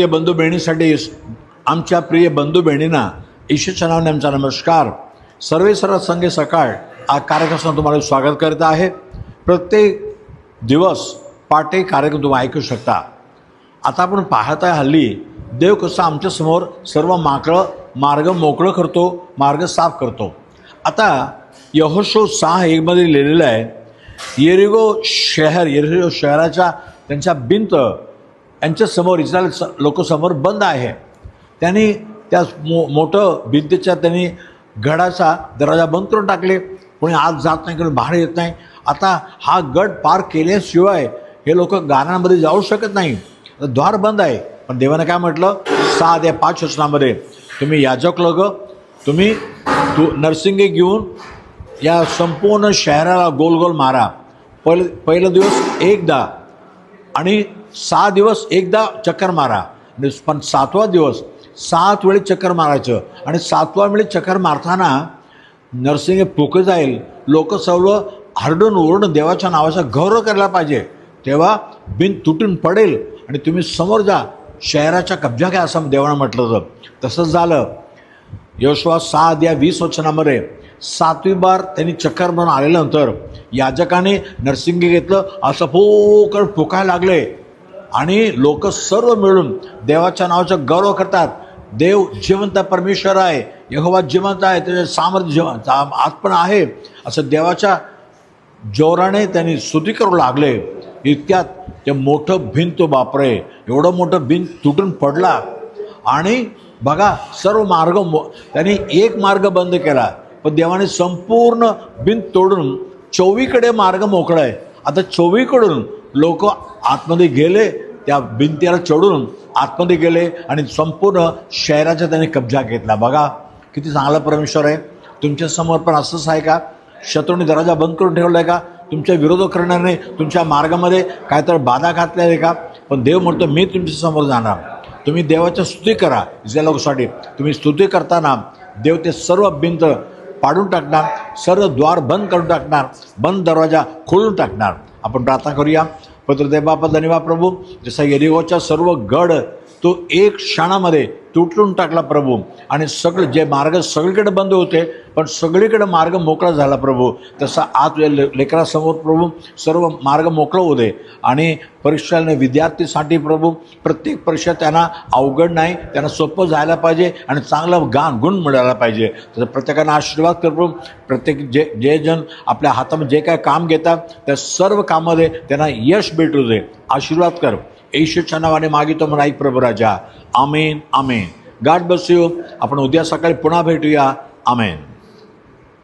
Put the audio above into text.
प्रिय बंधू बहिणीसाठी आमच्या प्रिय बंधू बहिणींना ईश्वरच्या नावाने आमचा नमस्कार. सर्व संघे सकाळ हा कार्यक्रमात तुम्हाला स्वागत करत आहे. प्रत्येक दिवस पाटे कार्यक्रम तुम्ही ऐकू शकता. आता आपण पाहत आहे हल्ली देव कसं आमच्यासमोर सर्व मार्ग मोकळं करतो, मार्ग साफ करतो. आता यहोशू 6:1 मध्ये लिहिलेलं आहे, येरिगो शहराच्या त्यांच्या भिंत यांच्यासमोर इस्रायल लोकसमोर बंद आहे. त्यांनी त्या मोठं भिंतीच्या त्यांनी गडाचा दरवाजा बंद करून टाकले. कोणी आत जात नाही, कोणी बाहेर येत नाही. आता हा गड पार केल्याशिवाय हे लोक गारांमध्ये जाऊ शकत नाही. द्वार बंद आहे. पण देवाने काय म्हटलं, 6:5 वचनामध्ये, तुम्ही याजक लोक तुम्ही नरसिंगे घेऊन या संपूर्ण शहराला गोल गोल मारा. पहिला दिवस एकदा आणि 6 दिवस एकदा चक्कर मारा. पण 7वा दिवस 7 वेळी चक्कर मारायचं. आणि 7व्या वेळी चक्कर मारताना नरसिंगे फुकं जाईल. लोक सर्व हरडून ओरडून देवाच्या नावाचा गौरव करायला पाहिजे. तेव्हा भिंत तुटून पडेल आणि तुम्ही समोर जा, शहराच्या कब्जा घ्या, असं देवानं म्हटलं होतं. तसंच झालं. यहोशू 6:20 वचनामध्ये 7वी बार त्यांनी चक्कर मारून आल्यानंतर याजकाने नरसिंगे घेतलं, असं फोकर फुकायला लागले आणि लोक सर्व मिळून देवाच्या नावाचा गौरव करतात. देव जिवंत परमेश्वर आहे, यहोवा जिवंत आहे, त्याचे सामर्थ्य आज पण आहे, असं देवाच्या जोराने त्यांनी स्तुती करू लागले. इतक्यात ते मोठं भिंत, बापरे, एवढं मोठं भिंत तुटून पडला. आणि बघा सर्व मार्ग त्यांनी एक मार्ग बंद केला, पण देवाने संपूर्ण भिंत तोडून 24कडे मार्ग मोकळा आहे. आता 24कडून लोक आतमध्ये गेले, त्या भिंतीला चढून आतमध्ये गेले आणि संपूर्ण शहराचा त्यांनी कब्जा घेतला. बघा किती चांगला परमेश्वर आहे. तुमच्यासमोर पण असंच आहे का? शत्रूने दरवाजा बंद करून ठेवला आहे का? तुमच्या विरोध करणारे तुमच्या मार्गामध्ये काहीतरी बाधा घातल्या आहे का? पण देव म्हणतो, मी तुमच्यासमोर जाणार. तुम्ही देवाची स्तुती करा. इस्रायल लोकांसाठी तुम्ही स्तुती करताना देव ते सर्व भिंत पाडून टाकणार, सर्व द्वार बंद करून टाकणार, बंद दरवाजा खोलून टाकणार. आपण प्रार्थना करूया. पत्रदेव बापा धन्यवाद प्रभू, जसा येरिगोचा सर्व गड तो एक क्षणामध्ये तुटून टाकला प्रभू. आणि जे मार्ग सगळीकडे बंद होते, पण सगळीकडे मार्ग मोकळा झाला प्रभू. तसा आज लेकरासमोर प्रभू सर्व मार्ग मोकळं होऊ दे. आणि परीक्षाने विद्यार्थीसाठी प्रभू प्रत्येक परीक्षा त्यांना अवघड नाही, त्यांना सोपं जायला पाहिजे आणि चांगला गुण मिळायला पाहिजे. तर प्रत्येकानं आशीर्वाद कर प्रभू. प्रत्येक जे जण आपल्या हातामध्ये जे काय काम घेतात त्या सर्व कामामध्ये त्यांना यश भेटू दे. आशीर्वाद कर. येशूच्या नावाने मागितो म्हणून ऐक प्रभू राजा. आमेन, आमेन. God bless you. आपण उद्या सकाळी पुन्हा भेटूया. आमेन.